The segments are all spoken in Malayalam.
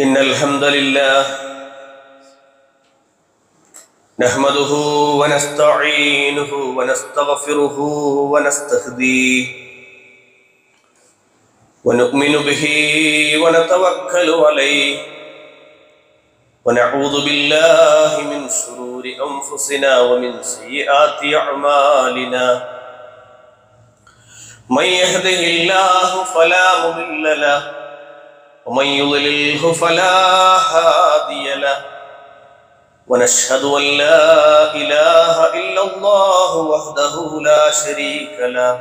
إن الحمد لله نحمده ونستعينه ونستغفره ونستهديه ونؤمن به ونتوكل عليه ونعوذ بالله من شرور أنفسنا ومن سيئات أعمالنا من يهده الله فلا مضل له ومن يضلله فلا هادي له ونشهد أن لا إله إلا الله وحده لا شريك له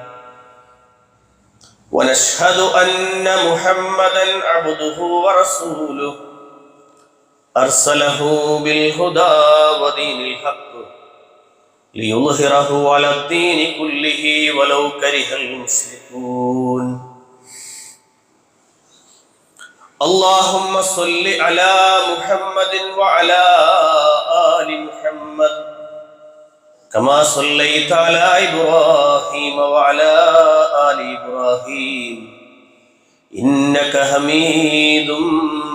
ونشهد أن محمدا عبده ورسوله أرسله بالهدى ودين الحق ليظهره على الدين كله ولو كره المشركون اللهم صل على محمد وعلى آل محمد كما صليت على إبراهيم وعلى آل إبراهيم إنك حميد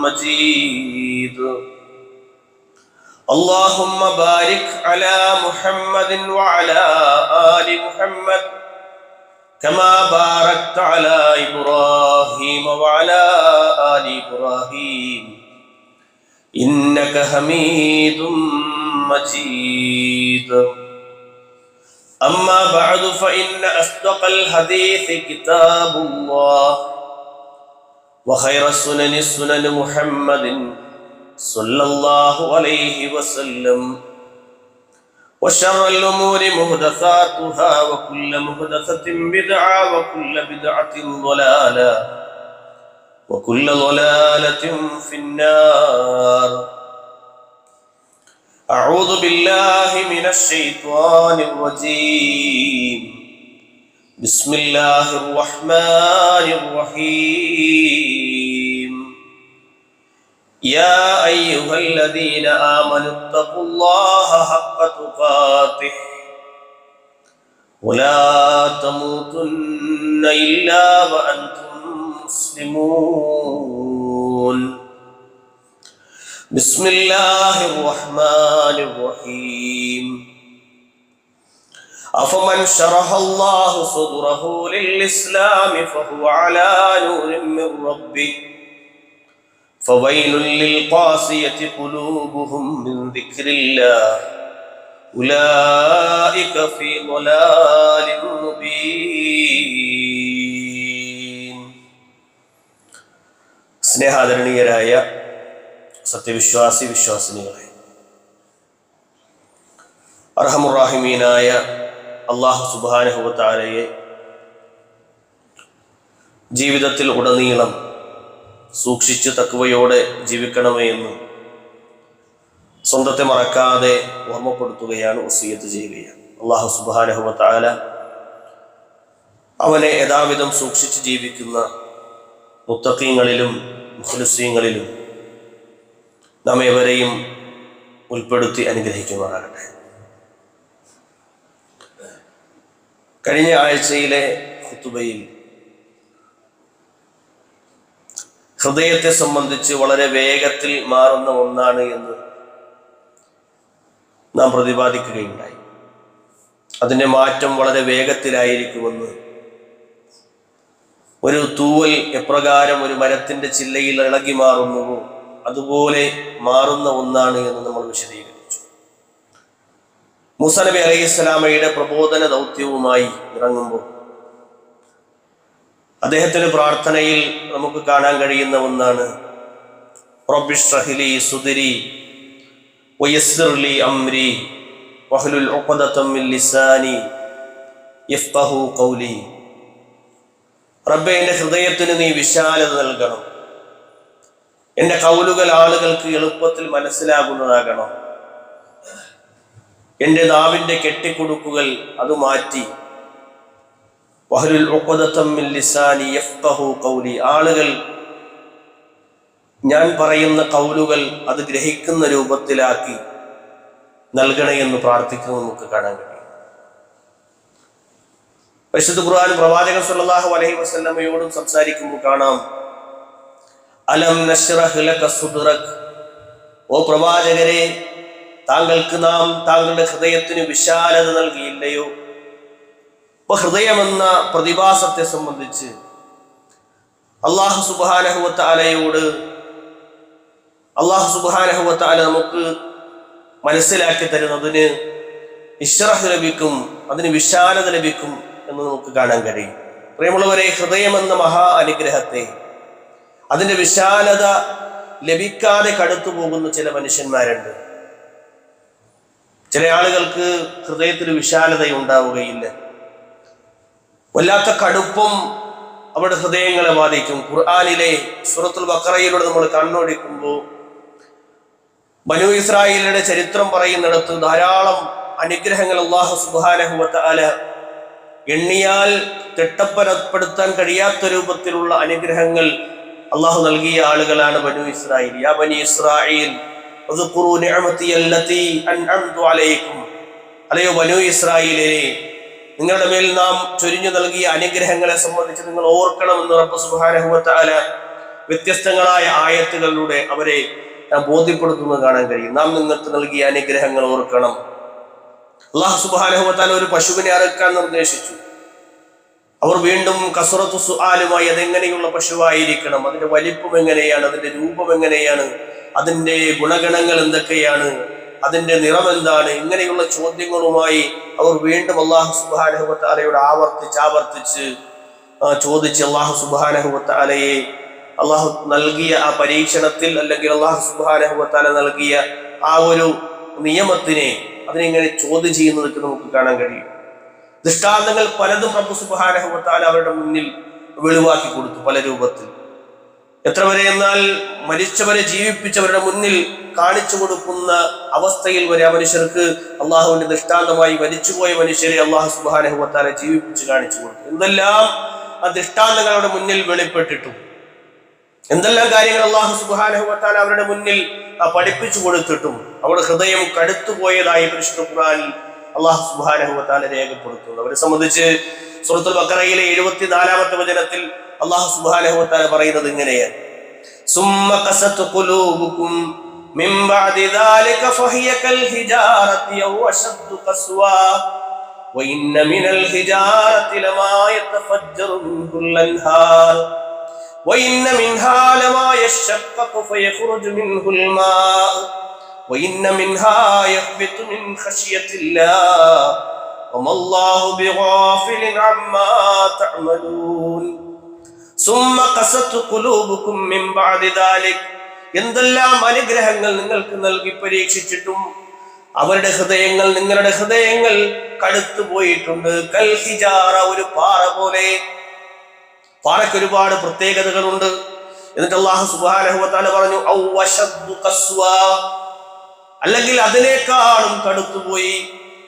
مجيد اللهم بارك على محمد وعلى آل محمد كما باركت على إبراهيم وعلى آل إبراهيم إنك حميد مجيد أما بعد فإن أصدق الحديث كتاب الله وخير السنن سنن محمد صلى الله عليه وسلم وشر الأمور محدثاتها وكل محدثة بدعة وكل بدعة ضلالة وكل ضلالة في النار أعوذ بالله من الشيطان الرجيم بسم الله الرحمن الرحيم يا أيها الذين آمنوا اتقوا الله حق تقاته ولا تموتن إلا وأنتم مسلمون بسم الله الرحمن الرحيم أفمن شرح الله صدره للإسلام فهو على نور من ربه فويل للقاسية قلوبهم من ذكر الله أولئك في ضلال مبين സ്നേഹാദരണീയരായ സത്യവിശ്വാസി വിശ്വാസിനികളെ, അർഹമുറാഹിമീനായ അല്ലാഹു സുബ്ഹാനഹു വ തആലയെ ജീവിതത്തിൽ ഉടനീളം സൂക്ഷിച്ച് തഖ്വയോടെ ജീവിക്കണമേ എന്ന് സ്വന്തത്തെ മറക്കാതെ ഓർമ്മപ്പെടുത്തുകയാണ്, വസിയത്ത് ചെയ്യുകയാണ്. അല്ലാഹു സുബ്ഹാനഹു വ തആല അവനെ യഥാവിധം സൂക്ഷിച്ച് ജീവിക്കുന്ന മുത്തഖീങ്ങളിലും മുഖ്ലിസീങ്ങളിലും നാം ഏവരെയും ഉൾപ്പെടുത്തി അനുഗ്രഹിക്കുമാറാകട്ടെ. കഴിഞ്ഞ ആഴ്ചയിലെ ഖുതുബയിൽ ഹൃദയത്തെ സംബന്ധിച്ച് വളരെ വേഗത്തിൽ മാറുന്ന ഒന്നാണ് എന്ന് നാം പ്രതിപാദിക്കുകയുണ്ടായി. അതിൻ്റെ മാറ്റം വളരെ വേഗത്തിലായിരിക്കുമെന്ന്, ഒരു തൂവൽ എപ്രകാരം ഒരു മരത്തിൻ്റെ ചില്ലയിൽ ഇളകി മാറുന്നുവോ അതുപോലെ മാറുന്ന ഒന്നാണ് എന്ന് നമ്മൾ വിശദീകരിച്ചു. മൂസാ നബി അലൈഹിസ്സലാമയുടെ പ്രബോധന ദൗത്യവുമായി ഇറങ്ങുമ്പോൾ അദ്ദേഹത്തിന്റെ പ്രാർത്ഥനയിൽ നമുക്ക് കാണാൻ കഴിയുന്ന ഒന്നാണ്, റബ്ബി ഇശ്റഹ് ലി സുദ്രി വയസ്സിർ ലി അംരി വഹ്ലുൽ ഉഖ്ദതം മിൻ ലിസാനി യഫ്ഖഹു ഖൗലി. റബ്ബേ, എൻ്റെ ഹൃദയത്തിന് നീ വിശാലത നൽകണം, എൻ്റെ ഖൗലുകൾ ആളുകൾക്ക് എളുപ്പത്തിൽ മനസ്സിലാകുന്നതാകണം, എൻ്റെ നാവിൻ്റെ കെട്ടിക്കുടുക്കുകൾ അത് മാറ്റി വഹ്ലുൽ ഉഖ്ദതം മിൻ ലിസാനി യഫ്ഖഹു ഖൗലി, ആളുകൾ ഞാൻ പറയുന്ന ഖൗലുകൾ അത് ഗ്രഹിക്കുന്ന രൂപത്തിലാക്കി നൽകണേ എന്ന് പ്രാർത്ഥിക്കുന്നത് നമുക്ക് കാണാൻ കഴിയും. പരിശുദ്ധ ഖുർആൻ പ്രവാചകൻ സല്ലല്ലാഹു അലൈഹി വസല്ലമയോടും സംസാരിക്കുമ്പോൾ കാണാം, അലം നശ്റഹ് ലക സുദ്റക്, ഓ പ്രവാചകരെ, താങ്കൾക്ക് നാം താങ്കളുടെ ഹൃദയത്തിന് വിശാലത നൽകിയില്ലയോ? ഇപ്പൊ ഹൃദയമെന്ന പ്രതിഭാസത്തെ സംബന്ധിച്ച് അല്ലാഹു സുബ്ഹാനഹു വ തആലയോട് നമുക്ക് മനസ്സിലാക്കി തരുന്നതിന് ഇശ്റഹ് ലഭിക്കും, അതിന് വിശാലത ലഭിക്കും എന്ന് നമുക്ക് കാണാൻ കഴിയും. പ്രിയമുള്ളവരെ, ഹൃദയമെന്ന മഹാ അനുഗ്രഹത്തെ, അതിന്റെ വിശാലത ലഭിക്കാതെ കടത്തു പോകുന്ന ചില മനുഷ്യന്മാരുണ്ട്. ചില ആളുകൾക്ക് ഹൃദയത്തിൽ വിശാലത ഉണ്ടാവുകയില്ല. വല്ലാത്ത കടുപ്പം അവരുടെ ഹൃദയങ്ങളെ ബാധിക്കും. ഖുർആനിലെ സൂറത്തുൽ ബഖറയിലൂടെ നമ്മൾ കണ്ണോടിക്കുമ്പോൾ ബനൂ ഇസ്രായേലിന്റെ ചരിത്രം പറയുന്നിടത്ത് ധാരാളം അനുഗ്രഹങ്ങൾ അല്ലാഹു സുബ്ഹാനഹു വ തആല എണ്ണിയാൽ തിട്ടപ്പെടുത്താൻ കഴിയാത്ത രൂപത്തിലുള്ള അനുഗ്രഹങ്ങൾ അല്ലാഹു നൽകിയ ആളുകളാണ് ബനൂ ഇസ്രായേൽ. യാ ബനി ഇസ്രായേൽ ഉദ്കുറൂ നിഅമതി അല്ലതി അൻഅംതു അലൈക്കും, അല്ലയോ ബനൂ ഇസ്രായേലേ, നിങ്ങളുടെ മേൽ നാം ചൊരിഞ്ഞു നൽകിയ അനുഗ്രഹങ്ങളെ സംബന്ധിച്ച് നിങ്ങൾ ഓർക്കണമെന്ന് റബ്ബ് സുബ്ഹാനഹു വ തആല വ്യത്യസ്തങ്ങളായ ആയത്തുകളിലൂടെ അവരെ ബോധ്യപ്പെടുത്തുന്നത് കാണാൻ കഴിയും. നാം നിങ്ങൾക്ക് നൽകിയ അനുഗ്രഹങ്ങൾ ഓർക്കണം. അല്ലാഹു സുബ്ഹാനഹു വ തആല ഒരു പശുവിനെ അറുക്കാൻ നിർദ്ദേശിച്ചു. അവർ വീണ്ടും കസ്റത്തു സുആലുമായി അതെങ്ങനെയുള്ള പശുവായിരിക്കണം, അതിന്റെ വലിപ്പം എങ്ങനെയാണ്, അതിന്റെ രൂപം എങ്ങനെയാണ്, അതിന്റെ ഗുണഗണങ്ങൾ എന്തൊക്കെയാണ്, അതിന്റെ നിറം എന്താണ്, ഇങ്ങനെയുള്ള ചോദ്യങ്ങളുമായി അവർ വീണ്ടും അല്ലാഹു സുബ്ഹാനഹു വ തആലയോട് ആവർത്തിച്ച് ചോദിച്ച് അല്ലാഹു സുബ്ഹാനഹു വ തആലയെ അല്ലാഹു നൽകിയ ആ പരീക്ഷണത്തിൽ, അല്ലെങ്കിൽ അല്ലാഹു സുബ്ഹാനഹു വ തആല നൽകിയ ആ ഒരു നിയമത്തിനെ അതിനെങ്ങനെ ചോദ്യം ചെയ്യുന്നതൊക്കെ നമുക്ക് കാണാൻ കഴിയും. ദൃഷ്ടാന്തങ്ങൾ പലതും റബ്ബ് സുബ്ഹാനഹു വ തആല അവരുടെ മുന്നിൽ വെളിവാക്കി കൊടുത്തു പല രൂപത്തിൽ. എത്ര വരെ എന്നാൽ മരിച്ചവരെ ജീവിപ്പിച്ചവരുടെ മുന്നിൽ കാണിച്ചു കൊടുക്കുന്ന അവസ്ഥയിൽ വരെ ആ മനുഷ്യർക്ക് അള്ളാഹുവിന്റെ ദൃഷ്ടാന്തമായി മരിച്ചുപോയ മനുഷ്യരെ അള്ളാഹു സുബ്ഹാനഹു വ തആല ജീവിപ്പിച്ച് കാണിച്ചു കൊടുത്തു. എന്തെല്ലാം ആ ദൃഷ്ടാന്തങ്ങളുടെ മുന്നിൽ വെളിപ്പെട്ടിട്ടും, എന്തെല്ലാം കാര്യങ്ങൾ അള്ളാഹു സുബ്ഹാനഹു വ തആല അവരുടെ മുന്നിൽ പഠിപ്പിച്ചു കൊടുത്തിട്ടും അവരുടെ ഹൃദയം കടുത്തുപോയതായി പരിശുദ്ധ ഖുർആനിൽ അള്ളാഹു സുബ്ഹാനഹു വ തആല രേഖപ്പെടുത്തുന്നു. അവരെ സംബന്ധിച്ച് സൂറത്തുൽ ബഖറയിലെ 74-ാമത്തെ വചനത്തിൽ അല്ലാഹു സുബ്ഹാനഹു വ തആല പറയുന്നത് ഇങ്ങനെയാണ്: സുമ്മ ഖസത് ഖുലൂബുകും മിൻ ബഅദി ദാലിക ഫഹിയ കൽ ഹിജാറതി ഔ അശദ്ദു ഖസ്വാ വഇന്ന മിനൽ ഹിജാറതി ലമാ യതഫജ്ജറു മിൻഹുൽ അൻഹാർ വഇന്ന മിൻഹാ ലമാ യശഖഖു ഫയഖ്റുജു മിൻഹുൽ മാ വഇന്ന മിൻഹാ യഹ്ബിതു മിൻ ഖശിയത്തില്ലാഹ് വമല്ലാഹു ബിഗാഫിലിൻ അമ്മാ തഅമലൂൻ. സുമ്മ ഖസത് ഖുലൂബുകും മിൻ ബഅദി ദാലിക്, എന്തെല്ലാം അനുഗ്രഹങ്ങൾ നിങ്ങൾക്ക് നൽകി പരീക്ഷിച്ചിട്ടും അവരുടെ ഹൃദയങ്ങൾ, നിങ്ങളുടെ ഹൃദയങ്ങൾ കടുത്തു പോയിട്ടുണ്ട്. കൽ ഹിജാറ, ഒരു പാറ പോലെ. പാറയ്ക്ക് ഒരുപാട് പ്രത്യേകതകളുണ്ട്. എന്നിട്ട് അല്ലാഹു സുബ്ഹാനഹു വ തആല പറഞ്ഞു ഔ അശദ്ദു ഖസ്വാ, അല്ലെങ്കിൽ അതിനേക്കാളും കടുത്തുപോയി,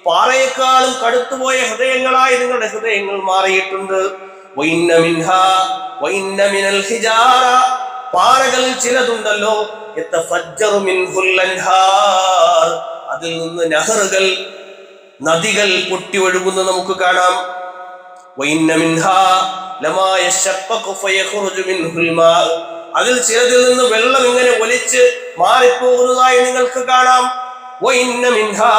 പാറയേക്കാളും കടുത്തുപോയ ഹൃദയങ്ങളായി നിങ്ങളുടെ ഹൃദയങ്ങൾ മാറിയിട്ടുണ്ട്. വഇന്ന മിൻഹാ വഇന്ന മിനൽ ഹിജാറ, പാറകളിൽ ചിലതുണ്ടല്ലോ യതഫജ്ജറു മിൻഹുൽ അൻഹാർ, അതിൽ നിന്ന് നഹറുകൾ, നദികൾ പൊട്ടി ഒഴുകുന്നത് നമുക്ക് കാണാം. വഇന്ന മിൻഹാ ലമാ യശഖഖു ഫയഖ്റുജു മിൻഹുൽ മാ, അതിൽ ചിലതിൽ നിന്ന് വെള്ളം ഇങ്ങനെ ഒലിച്ച് മാറിപ്പോകുന്നതായി നിങ്ങൾക്ക് കാണാം. വഇന്ന മിൻഹാ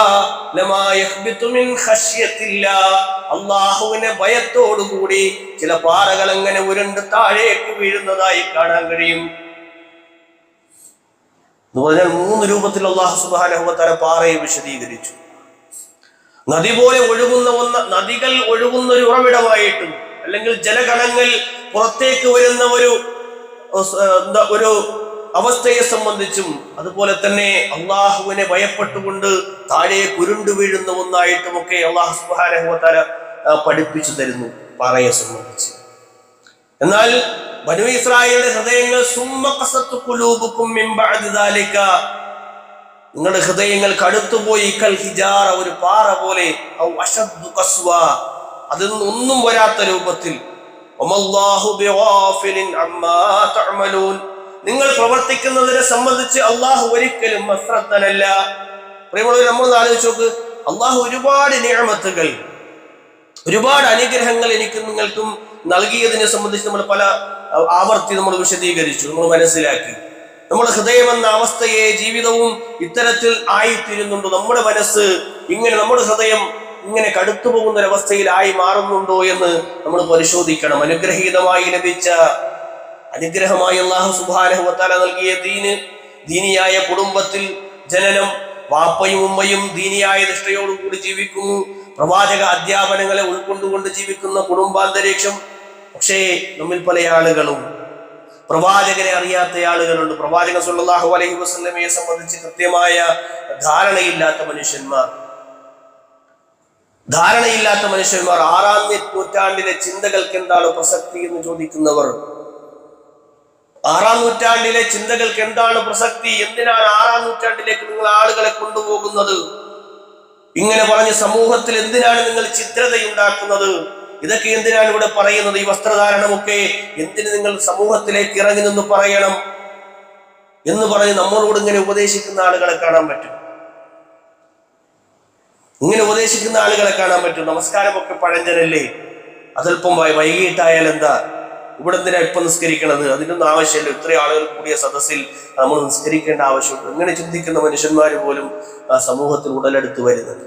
ലമാ യഹ്ബിതു മിൻ ഖശിയത്തില്ലാഹ്, അല്ലാഹുവിനെ ഭയത്തോടുകൂടി ചില പാറകൾ അങ്ങനെ ഉരുണ്ട് താഴേക്ക് വീഴുന്നതായി കാണാൻ കഴിയും. എന്ന് പറഞ്ഞാൽ 3 രൂപത്തിൽ അല്ലാഹു സുബ്ഹാനഹു വ തആല പാറയെ വിശദീകരിച്ചു. നദി പോലെ ഒഴുകുന്ന നദികൾ ഒഴുകുന്ന ഒരു ഉറവിടമായിട്ടും, അല്ലെങ്കിൽ ജലഗണങ്ങൾ പുറത്തേക്ക് വരുന്ന ഒരു അവസ്ഥയെ സംബന്ധിച്ചും, അതുപോലെ തന്നെ അള്ളാഹുവിനെ ഭയപ്പെട്ടുകൊണ്ട് താഴെ കുരുണ്ടു വീഴുന്ന ഒന്നായിട്ടുമൊക്കെ അള്ളാഹു സുബ്ഹാനഹു വ തആല പഠിപ്പിച്ചു തരുന്നു പാറയെ സംബന്ധിച്ച്. എന്നാൽ ബനൂ ഇസ്രായേലിന്റെ ഹൃദയങ്ങൾ സുമ്മ ഖസത് ഖുലൂബുകും മിൻ ബഅദി ദാലിക, നിങ്ങളുടെ ഹൃദയങ്ങൾ കടുത്തുപോയി. കൽ ഹിജാറ, ഒരു പാറ പോലെ. ഔ അശദ്ദു ഖസ്വാ, അതിൽ നിന്നൊന്നും വരാത്ത രൂപത്തിൽ. വമല്ലാഹു ബിഗാഫിലിൻ അമ്മാ തഅമലൂൻ, നിങ്ങൾ പ്രവർത്തിക്കുന്നതിനെ സംബന്ധിച്ച് അള്ളാഹു ഒരിക്കലും അശ്രദ്ധനല്ല. പ്രിയമുള്ളവരെ, നമ്മൾ ആലോചിച്ച് നോക്ക്, അള്ളാഹു ഒരുപാട് നിഅമത്തുകൾ, ഒരുപാട് അനുഗ്രഹങ്ങൾ എനിക്കും നിങ്ങൾക്കും നൽകിയതിനെ സംബന്ധിച്ച് നമ്മൾ പല ആവർത്തി നമ്മൾ വിശദീകരിച്ചു, നമ്മൾ മനസ്സിലാക്കി. നമ്മുടെ ഹൃദയം എന്ന അവസ്ഥയെ ജീവിതവും ഇത്തരത്തിൽ ആയിത്തീരുന്നുണ്ടോ? നമ്മുടെ മനസ്സ് ഇങ്ങനെ, നമ്മുടെ ഹൃദയം ഇങ്ങനെ കടുത്തു പോകുന്ന ഒരവസ്ഥയിലായി മാറുന്നുണ്ടോ എന്ന് നമ്മൾ പരിശോധിക്കണം. അനുഗ്രഹീതമായി ലഭിച്ച, അനുഗ്രഹമായി അല്ലാഹു സുബ്ഹാനഹു വ തആല നൽകിയ ദീനിയായ കുടുംബത്തിൽ ജനനം, വാപ്പയും ഉമ്മയും ദീനിയായ നിഷ്ഠയോടുകൂടി ജീവിക്കുന്നു, പ്രവാചക അധ്യാപനങ്ങളെ ഉൾക്കൊണ്ടുകൊണ്ട് ജീവിക്കുന്ന കുടുംബാന്തരീക്ഷം. പക്ഷേ നമ്മിൽ പല ആളുകളും പ്രവാചകനെ അറിയാത്ത ആളുകളുണ്ട്. പ്രവാചകൻ സല്ലല്ലാഹു അലൈഹി വസല്ലമയെ സംബന്ധിച്ച് കൃത്യമായ ധാരണയില്ലാത്ത മനുഷ്യന്മാർ, 6ാം നൂറ്റാണ്ടിലെ ചിന്തകൾക്ക് എന്താണ് പ്രസക്തി എന്ന് ചോദിക്കുന്നവർ, 6ാം നൂറ്റാണ്ടിലെ ചിന്തകൾക്ക് എന്താണ് പ്രസക്തി, എന്തിനാണ് 6ാം നൂറ്റാണ്ടിലേക്ക് നിങ്ങൾ ആളുകളെ കൊണ്ടുപോകുന്നത്, ഇങ്ങനെ പറഞ്ഞ് സമൂഹത്തിൽ എന്തിനാണ് നിങ്ങൾ ചിത്രതയുണ്ടാക്കുന്നത്, ഇതൊക്കെ എന്തിനാണ് ഇവിടെ പറയുന്നത്, ഈ വസ്ത്രധാരണമൊക്കെ എന്തിന് നിങ്ങൾ സമൂഹത്തിലേക്ക് ഇറങ്ങി നിന്ന് പറയണം എന്ന് പറഞ്ഞ് നമ്മളോട് ഇങ്ങനെ ഉപദേശിക്കുന്ന ആളുകളെ കാണാൻ പറ്റും. നമസ്കാരമൊക്കെ പഴഞ്ചനല്ലേ, അതല്പം വൈകിട്ടായാൽ എന്താ, ഇവിടെ എന്തിനാ ഇപ്പൊ നിസ്കരിക്കണത്, അതിനൊന്നും ആവശ്യമില്ല, ഇത്രയും ആളുകൾ കൂടിയ സദസ്സിൽ നമ്മൾ നിസ്കരിക്കേണ്ട ആവശ്യമുണ്ട്. ഇങ്ങനെ ചിന്തിക്കുന്ന മനുഷ്യന്മാർ പോലും ആ സമൂഹത്തിൽ ഉടലെടുത്ത് വരുന്നത്.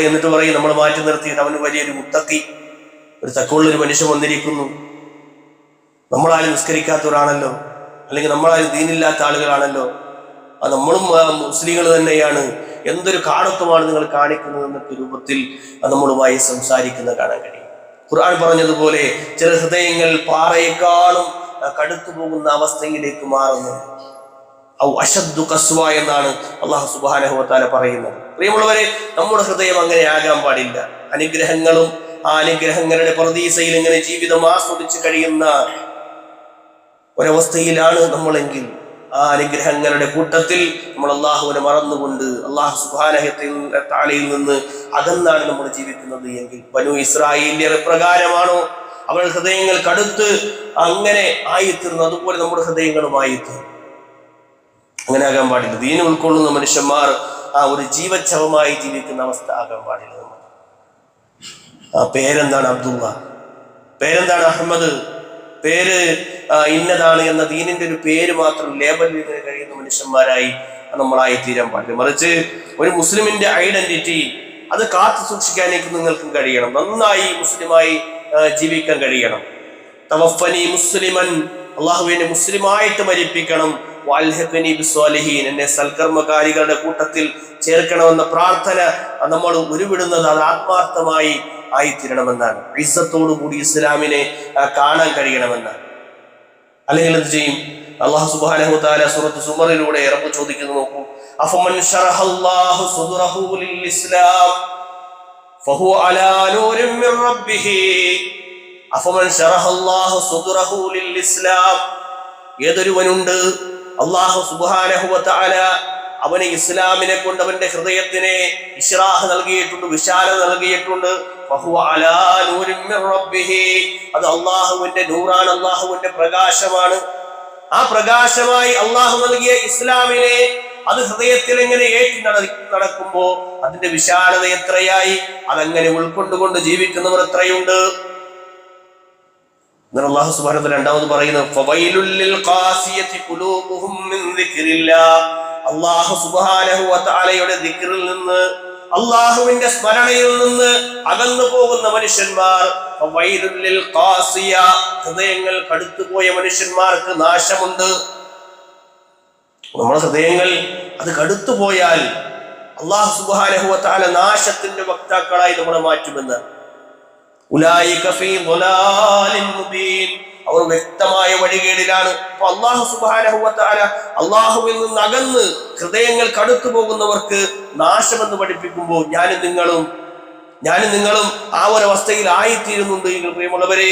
എന്നിട്ട് പറയും നമ്മൾ മാറ്റി നിർത്തിയിട്ട് അവന് വലിയൊരു മുത്തക്കി, ഒരു തക്കുള്ളൊരു മനുഷ്യൻ വന്നിരിക്കുന്നു, നമ്മളാരും നിസ്കരിക്കാത്തവരാണല്ലോ, അല്ലെങ്കിൽ നമ്മളാരും ദീനില്ലാത്ത ആളുകളാണല്ലോ, അത് നമ്മളും മുസ്ലിങ്ങൾ തന്നെയാണ്, എന്തൊരു കാടത്വമാണ് നിങ്ങൾ കാണിക്കുന്നത് എന്നൊക്കെ രൂപത്തിൽ നമ്മളുമായി സംസാരിക്കുന്ന കാണാൻ കഴിയും. ഖുർആൻ പറഞ്ഞതുപോലെ ചില ഹൃദയങ്ങൾ പാറയെക്കാളും കടുത്തു പോകുന്ന അവസ്ഥയിലേക്ക് മാറുന്നു. അശദ്ദു ഖസ്വ എന്നാണ് അല്ലാഹു സുബ്ഹാനഹു വ തആല പറയുന്നത്. പ്രിയമുള്ളവരെ, നമ്മുടെ ഹൃദയം അങ്ങനെ ആകാൻ പാടില്ല. അനുഗ്രഹങ്ങളും ആ അനുഗ്രഹങ്ങളുടെ പർദീസയിൽ ഇങ്ങനെ ജീവിതം ആസ്വദിച്ച് കഴിയുന്ന ഒരവസ്ഥയിലാണ് നമ്മളെങ്കിൽ, ആ അനുഗ്രഹങ്ങളുടെ കൂട്ടത്തിൽ നമ്മൾ അള്ളാഹുവിനെ മറന്നുകൊണ്ട് അള്ളാഹു സുബ്ഹാനഹു വ തആലയിൽ നിന്ന് അകന്നാണ് നമ്മൾ ജീവിക്കുന്നത് എങ്കിൽ, ബനൂ ഇസ്രായേലിയർ പ്രകാരമാണോ അവരുടെ ഹൃദയങ്ങൾ കടുത്ത് അങ്ങനെ ആയിത്തീർന്നു, അതുപോലെ നമ്മുടെ ഹൃദയങ്ങളുമായിത്തീർന്നു. അങ്ങനെ ആകാൻ പാടില്ല. ദീൻ ഉൾക്കൊള്ളുന്ന മനുഷ്യന്മാർ ആ ഒരു ജീവച്ഛവമായി ജീവിക്കുന്ന അവസ്ഥ ആകാൻ പാടില്ല. ആ പേരെന്താണ് അബ്ദുള്ള, പേരെന്താണ് അഹമ്മദ്, പേര് ഇന്നതാണ് എന്ന ദീനിന്റെ ഒരു പേര് മാത്രം ലേബൽ ചെയ്ത് കഴിയുന്ന മനുഷ്യന്മാരായി നമ്മളായി തീരാൻ പാടില്ല. മറിച്ച് ഒരു മുസ്ലിമിന്റെ ഐഡന്റിറ്റി അത് കാത്തു സൂക്ഷിക്കാനേക്ക് നിങ്ങൾക്കും കഴിയണം. നന്നായി മുസ്ലിമായി ജീവിക്കാൻ കഴിയണം. തവഫനി മുസ്ലിമൻ, അള്ളാഹുവിനെ മുസ്ലിമായിട്ട് മരിപ്പിക്കണം. വൽഹിഖ്നി ബിസ്സാലിഹീൻ, എന്നെ സൽക്കർമ്മകാരികളുടെ കൂട്ടത്തിൽ ചേർക്കണമെന്ന പ്രാർത്ഥന നമ്മൾ ഉരുവിടുന്നത് അത് ആത്മാർത്ഥമായി ആയിത്തീരണമെന്നാണ്. ഇസ്സത്തോടു കൂടി ഇസ്ലാമിനെ കാണാൻ കഴിയണമെന്നാണ്. അല്ലെങ്കിൽ എന്ത് ചെയ്യും? അല്ലാഹു സുബ്ഹാനഹു വ തആല സൂറത്ത് സുമറിലൂടെ റബ്ബ് ചോദിക്കുന്നു, നോക്കൂ, അഫമൻ ശറഹല്ലാഹു സുദ്റഹു ലിൽ ഇസ്ലാം ഫഹുവ അലാ നൂരിൻ മിർ റബ്ബിഹി. അഫമൻ ശറഹല്ലാഹു സുദ്റഹു ലിൽ ഇസ്ലാം, ഏതൊരുവനുണ്ട് അല്ലാഹു സുബ്ഹാനഹു വ തആല അവന് ഇസ്ലാമിനെ കൊണ്ട് അവന്റെ ഹൃദയത്തിനെ ഇശ്റാഹ് നൽകിയിട്ടുണ്ട്, വിശാലത നൽകിയിട്ടുണ്ട്. ഫഹുവ അലാ നൂരിൻ മിർ റബ്ബിഹി, അത് അല്ലാഹുവിന്റെ നൂറാണ്, അല്ലാഹുവിന്റെ പ്രകാശമാണ്. ആ പ്രകാശമായി അല്ലാഹു നൽകിയ ഇസ്ലാമിനെ അത് ഹൃദയത്തിൽ എങ്ങനെ ഏറ്റി നടക്കുമ്പോ അതിന്റെ വിശാലത എത്രയായി, അതങ്ങനെ ഉൾക്കൊണ്ടുകൊണ്ട് ജീവിക്കുന്നവർ എത്രയുണ്ട്. അല്ലാഹു സുബ്ഹാനഹു വ തആല രണ്ടാമത് പറയുന്നത്, ഫവൈലുൽ ലിൽ ഖാസിയതി ഖുലൂബുഹും മിൻ ദിക്രില്ലാഹ്, അല്ലാഹു സുബ്ഹാനഹു വ തആലയുടെ ദിക്റിൽ നിന്ന്, അല്ലാഹുവിന്റെ സ്മരണയിൽ നിന്ന് അകന്നു പോകുന്ന മനുഷ്യന്മാർ, ഫവൈലുൽ ലിൽ ഖാസിയ, ഹൃദയങ്ങൾ കടുത്തുപോയ മനുഷ്യന്മാർക്ക് നാശമുണ്ട്. നമ്മുടെ ഹൃദയങ്ങൾ അത് കടുത്തുപോയാൽ അല്ലാഹു സുബ്ഹാനഹു വ തആല നാശത്തിന്റെ വക്താക്കളായി നമ്മളെ മാറ്റുമെന്ന്. ഉലൈക ഫീ ളലാലിൻ മുബീൻ, അവർ വ്യക്തമായ വഴികേടിലാണ്. അപ്പൊ അല്ലാഹു സുബ്ഹാനഹു വ തആല അല്ലാഹുവിൽ നിന്ന് അകന്ന് ഹൃദയങ്ങൾ കടുത്തു പോകുന്നവർക്ക് നാശമെന്ന് പഠിപ്പിക്കുമ്പോൾ ഞാനും നിങ്ങളും ആ ഒരവസ്ഥയിൽ ആയിത്തീരുന്നുണ്ട് എങ്കിൽ പ്രിയമുള്ളവരെ,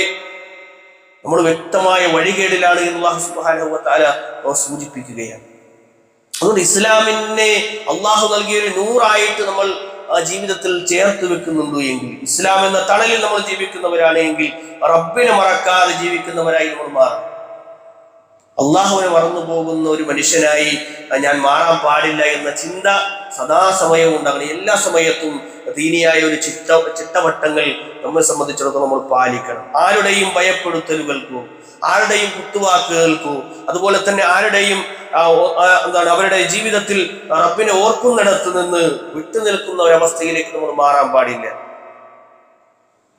നമ്മൾ വ്യക്തമായ വഴികേടിലാണ് എന്ന് അല്ലാഹു സുബ്ഹാനഹു വ തആല സൂചിപ്പിക്കുകയാണ്. അതുകൊണ്ട് ഇസ്ലാമിനെ അള്ളാഹു നൽകിയൊരു നൂറായിട്ട് നമ്മൾ ആ ജീവിതത്തിൽ ചേർത്ത് വെക്കുന്നുണ്ട് എങ്കിൽ, ഇസ്ലാം എന്ന തണലിൽ നമ്മൾ ജീവിക്കുന്നവരാണെങ്കിൽ റബ്ബിനെ മറക്കാതെ ജീവിക്കുന്നവരായി നമ്മൾ മാറും. അള്ളാഹുവിനെ മറന്നു പോകുന്ന ഒരു മനുഷ്യനായി ഞാൻ മാറാൻ പാടില്ല എന്ന ചിന്ത സദാസമയവും ഉണ്ടാകണം. എല്ലാ സമയത്തും ദീനിയായ ഒരു ചിട്ടവട്ടങ്ങൾ നമ്മെ സംബന്ധിച്ചിടത്തോളം നമ്മൾ പാലിക്കണം. ആരുടെയും ഭയപ്പെടുത്തലുകൾക്കോ ആരുടെയും കുത്തുവാക്കുകൾക്കോ അതുപോലെ തന്നെ ആരുടെയും അവരുടെ ജീവിതത്തിൽ റബ്ബിനെ ഓർക്കുന്നിടത്ത് നിന്ന് വിട്ടുനിൽക്കുന്ന ഒരവസ്ഥയിലേക്ക് നമ്മൾ മാറാൻ പാടില്ല.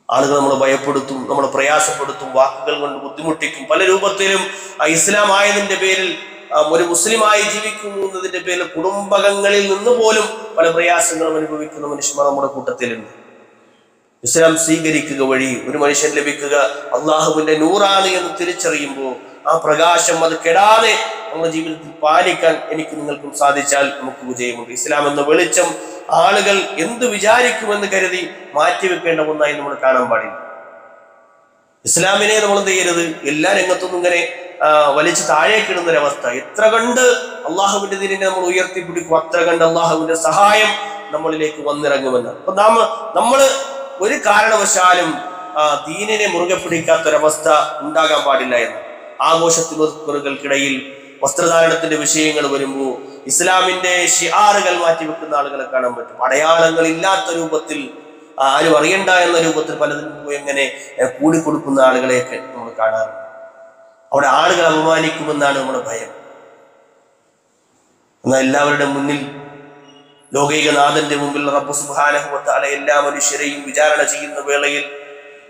ആളുകൾ നമ്മൾ ഭയപ്പെടുത്തും, നമ്മൾ പ്രയാസപ്പെടുത്തും, വാക്കുകൾ കൊണ്ട് ബുദ്ധിമുട്ടിക്കും. പല രൂപത്തിലും ഇസ്ലാം ആയതിന്റെ പേരിൽ ഒരു മുസ്ലിമായി ജീവിക്കുന്നതിന്റെ പേരിൽ കുടുംബങ്ങളിൽ നിന്ന് പോലും പല പ്രയാസങ്ങളും അനുഭവിക്കുന്ന മനുഷ്യന്മാർ നമ്മുടെ കൂട്ടത്തിലുണ്ട്. ഇസ്ലാം സ്വീകരിക്കുക വഴി ഒരു മനുഷ്യൻ ലഭിക്കുക അള്ളാഹുവിന്റെ നൂറാണ് എന്ന് തിരിച്ചറിയുമ്പോൾ ആ പ്രകാശം അത് കെടാതെ നമ്മുടെ ജീവിതത്തിൽ പാലിക്കാൻ എനിക്ക് നിങ്ങൾക്കും സാധിച്ചാൽ നമുക്ക് വിജയമുണ്ട്. ഇസ്ലാം എന്ന വെളിച്ചം ആളുകൾ എന്ത് വിചാരിക്കുമെന്ന് കരുതി മാറ്റിവെക്കേണ്ട ഒന്നായി നമ്മൾ കാണാൻ പാടില്ല. ഇസ്ലാമിനെ നമ്മൾ എന്ത് ചെയ്യരുത്, എല്ലാ രംഗത്തും ഇങ്ങനെ വലിച്ചു താഴേക്കിടുന്ന ഒരവസ്ഥ. എത്ര കണ്ട് അള്ളാഹുവിന്റെ ദീനിനെ നമ്മൾ ഉയർത്തിപ്പിടിക്കും അത്ര കണ്ട് അള്ളാഹുവിന്റെ സഹായം നമ്മളിലേക്ക് വന്നിറങ്ങുമെന്ന്. അപ്പൊ നമ്മൾ ഒരു കാരണവശാലും ദീനിനെ മുറുകെ പിടിക്കാത്തൊരവസ്ഥ ഉണ്ടാകാൻ പാടില്ല എന്ന്. ആഘോഷത്തിനുകൾക്കിടയിൽ വസ്ത്രധാരണത്തിന്റെ വിഷയങ്ങൾ വരുമ്പോൾ ഇസ്ലാമിന്റെ ഷിആറുകൾ മാറ്റിവെക്കുന്ന ആളുകളെ കാണാൻ പറ്റും. അടയാളങ്ങൾ ഇല്ലാത്ത രൂപത്തിൽ ആരും അറിയണ്ട എന്ന രൂപത്തിൽ പലതിനും എങ്ങനെ കൂടിക്കൊടുക്കുന്ന ആളുകളെയൊക്കെ നമ്മൾ കാണാറുണ്ട്. അവിടെ ആളുകൾ അപമാനിക്കുമെന്നാണ് നമ്മുടെ ഭയം. എന്നാൽ എല്ലാവരുടെ മുന്നിൽ ലോകൈകനാഥന്റെ മുമ്പിൽ റബ്ബ് സുബ്ഹാനഹു വ തആല എല്ലാ മനുഷ്യരെയും വിചാരണ ചെയ്യുന്ന വേളയിൽ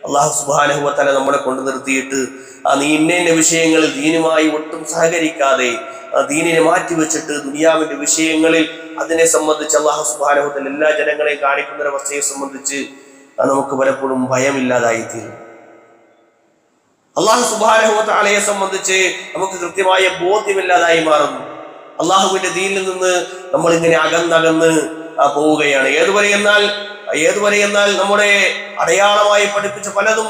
അല്ലാഹു സുബ്ഹാനഹു വ തആല നമ്മളെ കൊണ്ടു നിർത്തിയിട്ട് നീ ഇന്ന വിഷയങ്ങളിൽ ദീനുമായി ഒട്ടും സഹകരിക്കാതെ ദീനിനെ മാറ്റിവെച്ചിട്ട് ദുനിയാവിന്റെ വിഷയങ്ങളിൽ അതിനെ സംബന്ധിച്ച് അല്ലാഹു സുബ്ഹാനഹു വ തആല എല്ലാ ജനങ്ങളെയും കാണിക്കുന്ന ഒരു അവസ്ഥയെ സംബന്ധിച്ച് നമുക്ക് പലപ്പോഴും ഭയമില്ലാതായിത്തീരും. അല്ലാഹു സുബ്ഹാനഹു വ തആലയെ സംബന്ധിച്ച് നമുക്ക് കൃത്യമായ ബോധ്യമില്ലാതായി മാറുന്നു. അള്ളാഹുവിന്റെ ദീനിൽ നിന്ന് നമ്മൾ ഇങ്ങനെ അകന്നകന്ന് പോവുകയാണ്. ഏതുവരെ എന്നാൽ നമ്മുടെ അടയാളമായി പഠിപ്പിച്ച പലതും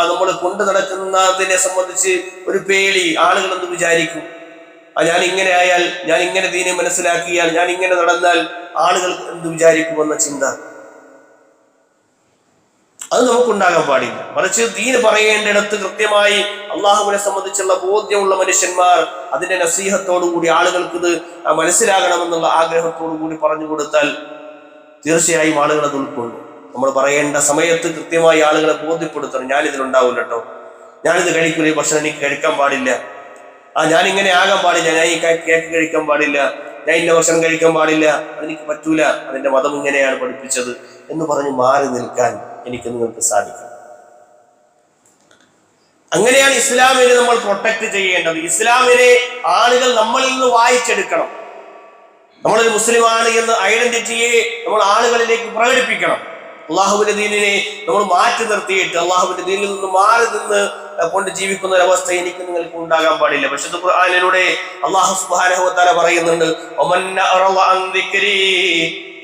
നമ്മൾ കൊണ്ടു നടക്കുന്നതിനെ സംബന്ധിച്ച് ഒരു പേടി. ആളുകൾ എന്ത് വിചാരിക്കും, ഞാൻ ഇങ്ങനെ ആയാൽ, ഞാൻ ഇങ്ങനെ ദീനെ മനസ്സിലാക്കിയാൽ, ഞാൻ ഇങ്ങനെ നടന്നാൽ ആളുകൾ എന്ത് വിചാരിക്കുമെന്ന ചിന്ത അത് നമുക്കുണ്ടാകാൻ പാടില്ല. മറിച്ച് ദീന് പറയേണ്ടിടത്ത് കൃത്യമായി അള്ളാഹുവിനെ സംബന്ധിച്ചുള്ള ബോധ്യമുള്ള മനുഷ്യന്മാർ അതിന്റെ നസീഹത്തോടുകൂടി ആളുകൾക്ക് ഇത് മനസ്സിലാകണമെന്നുള്ള ആഗ്രഹത്തോടു കൂടി പറഞ്ഞു കൊടുത്താൽ തീർച്ചയായും ആളുകൾ അത് ഉൾക്കൊള്ളും. നമ്മൾ പറയേണ്ട സമയത്ത് കൃത്യമായി ആളുകളെ ബോധ്യപ്പെടുത്തണം. ഞാനിതിലുണ്ടാവില്ല കേട്ടോ, ഞാനിത് കഴിക്കില്ല, ഈ ഭക്ഷണം എനിക്ക് കഴിക്കാൻ പാടില്ല, ഞാൻ ഇങ്ങനെ ആകാൻ പാടില്ല, ഞാൻ ഈ കേക്ക് കഴിക്കാൻ പാടില്ല, ഞാൻ ഇന്ന ഭക്ഷണം കഴിക്കാൻ പാടില്ല, അതെനിക്ക് പറ്റൂല, അതിന്റെ മതം ഇങ്ങനെയാണ് പഠിപ്പിച്ചത് എന്ന് പറഞ്ഞ് മാറി നിൽക്കാൻ എനിക്ക് നിങ്ങൾക്ക് സാധിക്കും. അങ്ങനെയാണ് ഇസ്ലാമിനെ നമ്മൾ പ്രൊട്ടക്ട് ചെയ്യേണ്ടത്. ഇസ്ലാമിനെ ആളുകൾ നമ്മളിൽ നിന്ന് വായിച്ചെടുക്കണം. നമ്മളൊരു മുസ്ലിമാണ് എന്ന ഐഡന്റിറ്റിയെ നമ്മൾ ആളുകളിലേക്ക് പ്രകടിപ്പിക്കണം. അള്ളാഹുവിന്റെ ദീനിനെ നമ്മൾ മാറ്റി നിർത്തിയിട്ട് അള്ളാഹുവിന്റെ ദീനിൽ നിന്ന് മാറി നിന്ന് കൊണ്ട് ജീവിക്കുന്ന ഒരവസ്ഥ എനിക്ക് നിങ്ങൾക്ക് ഉണ്ടാകാൻ പാടില്ല. പരിശുദ്ധ ഖുർആനിലൂടെ അല്ലാഹു സുബ്ഹാനഹു വ തആല പറയുന്നുണ്ട്, വമൻ അറള അൻ ദിക്രി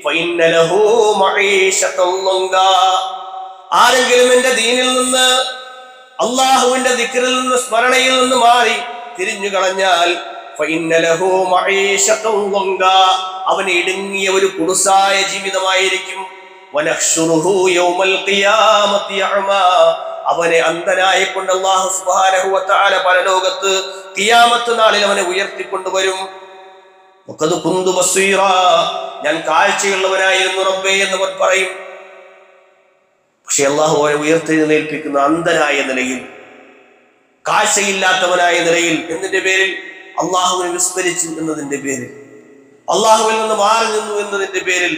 ഫഇന്ന ലഹു മഈശതൻ ലംഗാ. ആരെങ്കിലും എന്റെ ദീനിൽ നിന്ന് അള്ളാഹുവിന്റെ ദിക്റിൽ നിന്ന് സ്മരണയിൽ നിന്ന് മാറി തിരിഞ്ഞു കളഞ്ഞാൽ ഫഇന്ന ലഹു മഈശതൻ ലംഗാ, അവന് ഇടുങ്ങിയ ഒരു കുടുസായ ജീവിതമായിരിക്കും. വനഹ്ശുറുഹു യൗമൽ ഖിയാമത്തി അഅമാ, അവനെ അന്ധനായി കൊണ്ട് അല്ലാഹു സുബ്ഹാനഹു വ തആല പരലോകത്ത് ഖിയാമത്ത് നാളിൽ അവനെ ഉയർത്തിക്കൊണ്ടുവരും. വഖദ് കുന്തു ബസീറാ, ഞാൻ കാഴ്ചയുള്ളവനായിരുന്നു റബ്ബേ എന്നവൻ പറയും. പക്ഷെ അല്ലാഹു അവനെ ഉയർത്തെഴുന്നേൽപ്പിക്കുന്ന അന്ധനായ നിലയിൽ, കാഴ്ചയില്ലാത്തവനായ നിലയിൽ. എന്നതിന്റെ പേരിൽ അള്ളാഹുവിനെ വിസ്മരിച്ചു എന്നതിന്റെ പേരിൽ, അള്ളാഹുവിൽ നിന്ന് മാറി നിന്നു എന്നതിന്റെ പേരിൽ,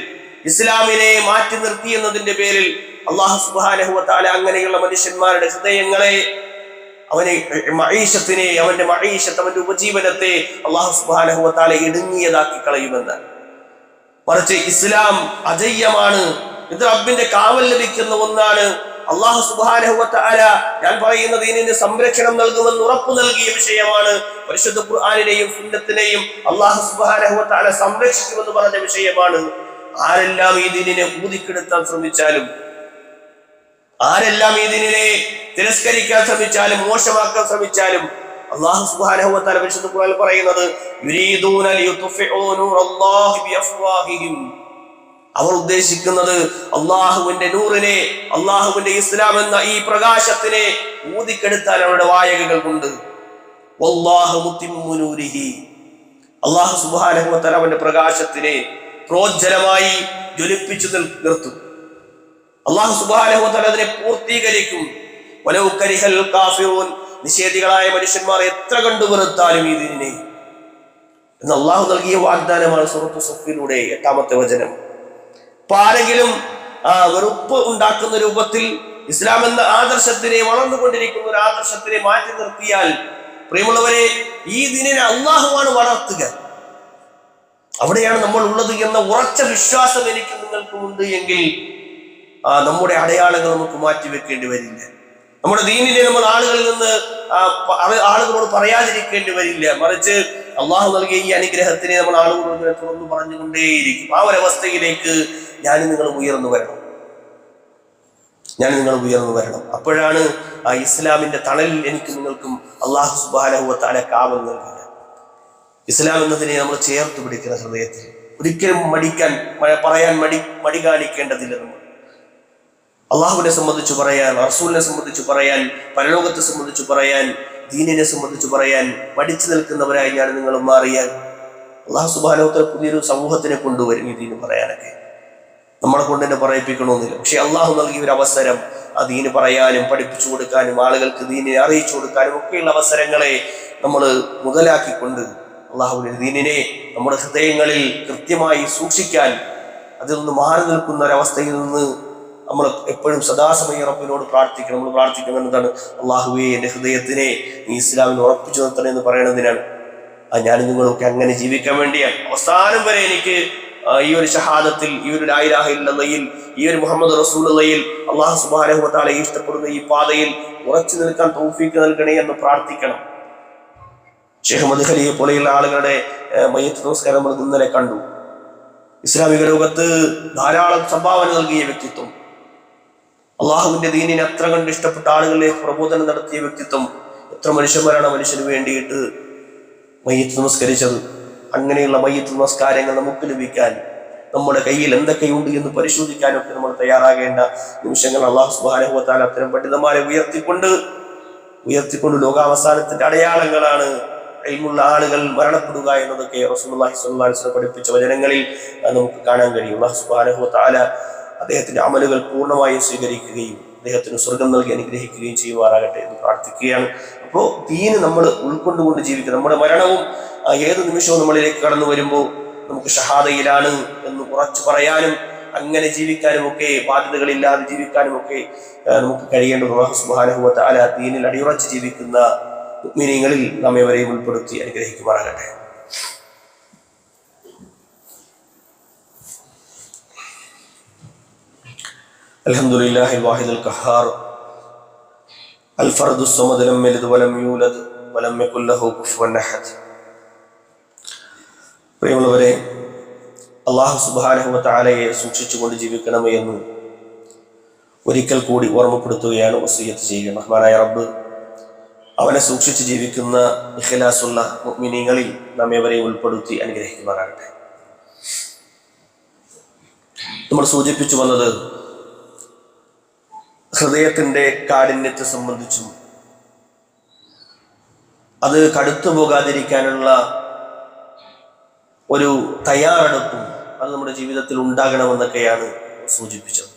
ഇസ്ലാമിനെ മാറ്റി നിർത്തി എന്നതിന്റെ പേരിൽ അല്ലാഹു സുബ്ഹാനഹു വ തആല അങ്ങനെയുള്ള മനുഷ്യന്മാരുടെ ഹൃദയങ്ങളെ, അവന്റെ അവന്റെ ഉപജീവനത്തെ അല്ലാഹു സുബ്ഹാനഹു വ തആല ഇടുങ്ങിയതാക്കി കളയുമെന്ന്. മറിച്ച് ഇസ്ലാം അജയ്യമാണ്, ഇത് റബ്ബിന്റെ കാവൽ ലഭിക്കുന്ന ഒന്നാണ്. അല്ലാഹു സുബ്ഹാനഹു വ തആല ഞാൻ പറയുന്ന ദീനിന് സംരക്ഷണം നൽകുമെന്ന് ഉറപ്പു നൽകിയ വിഷയമാണ്. പരിശുദ്ധ ഖുർആനിനെയും സുന്നത്തിനെയും അല്ലാഹു സുബ്ഹാനഹു വ തആല സംരക്ഷിക്കുമെന്ന് പറഞ്ഞ വിഷയമാണ്. ആരെല്ലാം ഈ ദീനിനെ ഊതിക്കെടുത്താൻ ശ്രമിച്ചാലും, ആരെല്ലാം ഈ ദീനിനെ തിരസ്കരിക്കാൻ ശ്രമിച്ചാലും, മോശമാക്കാൻ ശ്രമിച്ചാലും, അല്ലാഹു സുബ്ഹാനഹു വ തആല പരിശുദ്ധ ഖുർആനിൽ പറയുന്നത്, യുരീദൂന ലിയുത്ഫിഉ നൂറല്ലാഹി ബിഅഫ്വാഹിഹിം, അവർ ഉദ്ദേശിക്കുന്നത് അള്ളാഹുവിന്റെ നൂറിനെ, അള്ളാഹുവിന്റെ ഇസ്ലാം എന്ന ഈ പ്രകാശത്തിനെ ഊതിക്കെടുത്താൻ അവരുടെ വായകകൾ കൊണ്ട്. വല്ലാഹു മുത്തിമ്മു നൂരിഹി, അല്ലാഹു സുബ്ഹാനഹു വ തആല അവന്റെ പ്രകാശത്തിനെ പ്രോജ്വലമായി ജ്വലിപ്പിച്ചു നിർത്തും. അല്ലാഹു സുബ്ഹാനഹു വ തആല അതിനെ പൂർത്തീകരിക്കും. വലൗ കരിഹൽ കാഫിറൂൻ, നിഷേധികളായ മനുഷ്യന്മാർ എത്ര കണ്ടു വെറുത്താലും ഈ ദീനിനെ എന്ന് അള്ളാഹു നൽകിയ വാഗ്ദാനമാണ് സൂറത്ത് സഫിലൂടെ 8-ാമത്തെ വചനം. അപ്പൊ ആരെങ്കിലും വെറുപ്പ് ഉണ്ടാക്കുന്ന രൂപത്തിൽ ഇസ്ലാം എന്ന ആദർശത്തിനെ, വളർന്നുകൊണ്ടിരിക്കുന്ന ഒരു ആദർശത്തിനെ മാറ്റി നിർത്തിയാൽ, പ്രിയമുള്ളവരെ, ഈ ദീനിനെ അള്ളാഹുവാണ് വളർത്തുക. അവിടെയാണ് നമ്മൾ ഉള്ളത് എന്ന ഉറച്ച വിശ്വാസം എനിക്ക് നിങ്ങൾക്കുമുണ്ട് എങ്കിൽ നമ്മുടെ അടയാളങ്ങൾ നമുക്ക് മാറ്റിവെക്കേണ്ടി വരില്ല. നമ്മുടെ ദീനിനെ നമ്മൾ ആളുകളിൽ നിന്ന് ആളുകളോട് പറയാതിരിക്കേണ്ടി വരില്ല. മറിച്ച് അള്ളാഹു നൽകിയ ഈ അനുഗ്രഹത്തിനെ നമ്മൾ ആളുകളോട് തുറന്നു പറഞ്ഞുകൊണ്ടേയിരിക്കും. ആ ഒരവസ്ഥയിലേക്ക് നിങ്ങൾ ഉയർന്നു വരണം. അപ്പോഴാണ് ആ ഇസ്ലാമിന്റെ തണലിൽ എനിക്ക് നിങ്ങൾക്കും അള്ളാഹു സുബ്ഹാനഹു വ തആല കാവൽ നൽകുക. ഇസ്ലാം എന്നതിനെ നമ്മൾ ചേർത്ത് പിടിക്കുന്ന ഹൃദയത്തിൽ ഒരിക്കലും പറയാൻ മടി കാണിക്കേണ്ടതില്ല. നമ്മൾ അള്ളാഹുവിനെ സംബന്ധിച്ച് പറയാൻ, റസൂലിനെ സംബന്ധിച്ച് പറയാൻ, പരലോകത്തെ സംബന്ധിച്ച് പറയാൻ, ദീനിനെ സംബന്ധിച്ച് പറയാൻ മടിച്ചു നിൽക്കുന്നവരായി നിങ്ങൾ മാറിയാൽ അള്ളാഹു സുബ്ഹാനഹു വ തആല പുതിയൊരു സമൂഹത്തിനെ കൊണ്ടുവരും ഈ ദീന് പറയാനൊക്കെ. നമ്മളെ കൊണ്ട് തന്നെ പറയിപ്പിക്കണമെന്നില്ല. പക്ഷെ അള്ളാഹു നൽകിയ ഒരു അവസരം ആ ദീന് പറയാനും പഠിപ്പിച്ചു കൊടുക്കാനും ആളുകൾക്ക് ദീനിനെ അറിയിച്ചു കൊടുക്കാനും ഒക്കെയുള്ള അവസരങ്ങളെ നമ്മൾ മുതലാക്കിക്കൊണ്ട് അള്ളാഹുവിന്റെ ദീനിനെ നമ്മുടെ ഹൃദയങ്ങളിൽ കൃത്യമായി സൂക്ഷിക്കാൻ, അതിൽ നിന്ന് മാറി നിൽക്കുന്ന ഒരവസ്ഥയിൽ നിന്ന് നമ്മൾ എപ്പോഴും സദാസമയം റബ്ബിനോട് പ്രാർത്ഥിക്കണം. നമ്മൾ പ്രാർത്ഥിക്കണം എന്താണ്? അള്ളാഹുവേ, എൻ്റെ ഹൃദയത്തിനെ നീ ഇസ്ലാമിൽ ഉറപ്പിച്ചു നിർത്തണം എന്ന് പറയുന്നതിനാണ്. ഞാനും നിങ്ങളൊക്കെ അങ്ങനെ ജീവിക്കാൻ വേണ്ടിയാണ്. അവസാനം വരെ എനിക്ക് ഈ ഒരു ഷഹാദത്തിൽ, ഈ ഒരു ലാ ഇലാഹ ഇല്ലല്ലാഹയിൽ, ഈ ഒരു മുഹമ്മദ് റസൂലുള്ളാഹിൽ, അല്ലാഹു സുബ്ഹാനഹു വ തആല ഇഷ്ടപ്പെടുന്ന ഈ പാതയിൽ ഉറച്ചു നിൽക്കാൻ തൗഫീഖ് നൽകണേ എന്ന് പ്രാർത്ഥിക്കണം. ഷെയ്ഖ് മദ്ഖലിയെ പോലെയുള്ള ആളുകളുടെ മയ്യിത്ത് നമസ്കാരം നമ്മൾ ഇന്നലെ കണ്ടു. ഇസ്ലാമിക ലോകത്ത് ധാരാളം സംഭാവന നൽകിയ വ്യക്തിത്വം, അള്ളാഹുവിന്റെ ദീനിനെ അത്ര കണ്ട് ഇഷ്ടപ്പെട്ട ആളുകളിലേക്ക് പ്രബോധനം നടത്തിയ വ്യക്തിത്വം. എത്ര മനുഷ്യന്മാരാണ് മനുഷ്യന് വേണ്ടിയിട്ട് മയ്യിത്ത് നമസ്കരിച്ചത്. അങ്ങനെയുള്ള മയ്യിത്ത് നമസ്കാരങ്ങൾ നമുക്ക് ലഭിക്കാൻ, നമ്മുടെ കയ്യിൽ എന്തൊക്കെയുണ്ട് എന്ന് പരിശോധിക്കാനൊക്കെ നമ്മൾ തയ്യാറാകേണ്ട നിമിഷങ്ങൾ. അല്ലാഹു സുബ്ഹാനഹു വ തആല അത്തരം പണ്ഡിതന്മാരെ ഉയർത്തിക്കൊണ്ട് ലോകാവസാനത്തിന്റെ അടയാളങ്ങളാണ് ഇൽമുള്ള ആളുകൾ മരണപ്പെടുക എന്നതൊക്കെ റസൂലുള്ളാഹി സ്വല്ലല്ലാഹു അലൈഹി വസല്ലം പഠിപ്പിച്ച വചനങ്ങളിൽ നമുക്ക് കാണാൻ കഴിയും. അല്ലാഹു സുബ്ഹാനഹു വ തആല അദ്ദേഹത്തിന്റെ അമലുകൾ പൂർണ്ണമായും സ്വീകരിക്കുകയും അദ്ദേഹത്തിന് സ്വർഗം നൽകി അനുഗ്രഹിക്കുകയും ചെയ്യുമാറാകട്ടെ എന്ന് പ്രാർത്ഥിക്കുകയാണ്. അപ്പോൾ ദീന് നമ്മൾ ഉൾക്കൊണ്ടുകൊണ്ട് ജീവിക്കുക. നമ്മുടെ മരണവും ഏത് നിമിഷവും നമ്മളിലേക്ക് കടന്നു വരുമ്പോൾ നമുക്ക് ഷഹാദയിലാണ് എന്ന് ഉറച്ചു പറയാനും അങ്ങനെ ജീവിക്കാനും ഒക്കെ, ബാധ്യതകളില്ലാതെ ജീവിക്കാനും ഒക്കെ നമുക്ക് കഴിയേണ്ടത്. അല്ലാഹു സുബ്ഹാനഹു വ തആല ദീനിൽ അടിയുറച്ച് ജീവിക്കുന്ന മുഅ്മിനീങ്ങളിൽ നമ്മെ വരെയും ഉൾപ്പെടുത്തി അനുഗ്രഹിക്കുമാറാകട്ടെ. അൽഹംദുലില്ലാഹിൽ വാഹിദുൽ ഖഹാർ അൽ ഫർദുസ് സമദ് ലം യലിദ് വലം യൂലദ് വലം യകുൽ ലഹു കുഫുവൻ അഹദ്. പ്രിയമുള്ളവരെ, അല്ലാഹു സുബ്ഹാനഹു വ തആലയെ സൂക്ഷിച്ചുകൊണ്ട് ജീവിക്കണമേ എന്ന് ഒരിക്കൽ കൂടി ഓർമ്മപ്പെടുത്തുകയാണ്, വസിയ്യത്ത് ചെയ്യുക. റഹ്മാനായ റബ്ബ് അവനെ സൂക്ഷിച്ച് ജീവിക്കുന്ന ഇഖ്ലാസുള്ള മുഅ്മിനീങ്ങളിൽ നമ്മേവരെയും ഉൾപ്പെടുത്തി അനുഗ്രഹിക്കുമാറാകട്ടെ. നമ്മൾ സൂചിപ്പിച്ചു വന്നത് ഹൃദയത്തിന്റെ കാഠിന്യത്തെ സംബന്ധിച്ചും അത് കടുത്തു പോകാതിരിക്കാനുള്ള ഒരു തയ്യാറെടുപ്പും അത് നമ്മുടെ ജീവിതത്തിൽ ഉണ്ടാകണമെന്നൊക്കെയാണ് സൂചിപ്പിച്ചത്.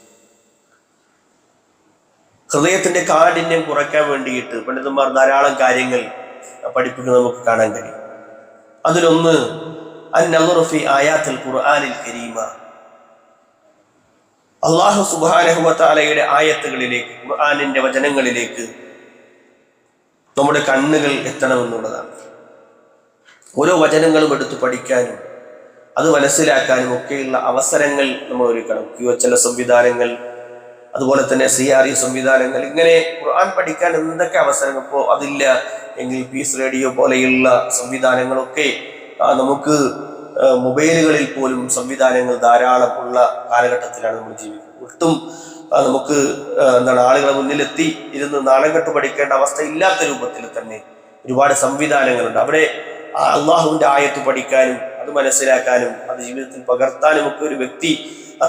ഹൃദയത്തിന്റെ കാഠിന്യം കുറയ്ക്കാൻ വേണ്ടിയിട്ട് പണ്ഡിതന്മാർ ധാരാളം കാര്യങ്ങൾ പഠിപ്പിക്കുന്നത് നമുക്ക് കാണാൻ കഴിയും. അതിലൊന്ന് അൻ-നളറു ഫീ ആയാത്തിൽ ഖുർആനിൽ കരീമ, അല്ലാഹു സുബ്ഹാനഹു വ തആലയുടെ ആയത്തുകളിലേക്ക്, ഖുർആനിന്റെ വചനങ്ങളിലേക്ക് നമ്മുടെ കണ്ണുകൾ എത്തണമെന്നുള്ളതാണ്. ഓരോ വചനങ്ങളും എടുത്ത് പഠിക്കാനും അത് മനസ്സിലാക്കാനും ഒക്കെയുള്ള അവസരങ്ങൾ നമ്മൾ ഒരുക്കണം. QHL സംവിധാനങ്ങൾ, അതുപോലെ തന്നെ CRE സംവിധാനങ്ങൾ, ഇങ്ങനെ ഖുർആൻ പഠിക്കാൻ എന്തൊക്കെ അവസരങ്ങൾ. ഇപ്പോൾ അതില്ല എങ്കിൽ പീസ് റേഡിയോ പോലെയുള്ള സംവിധാനങ്ങളൊക്കെ നമുക്ക് മൊബൈലുകളിൽ പോലും സംവിധാനങ്ങൾ ധാരാളം ഉള്ള കാലഘട്ടത്തിലാണ് നമ്മൾ ജീവിക്കുന്നത്. ഒട്ടും നമുക്ക് ആളുകളെ മുന്നിലെത്തി ഇരുന്ന് നാണം കെട്ട് പഠിക്കേണ്ട അവസ്ഥ ഇല്ലാത്ത രൂപത്തിൽ തന്നെ ഒരുപാട് സംവിധാനങ്ങളുണ്ട്. അവിടെ അള്ളാഹുവിന്റെ ആയത്ത് പഠിക്കാനും അത് മനസ്സിലാക്കാനും അത് ജീവിതത്തിൽ പകർത്താനും ഒക്കെ ഒരു വ്യക്തി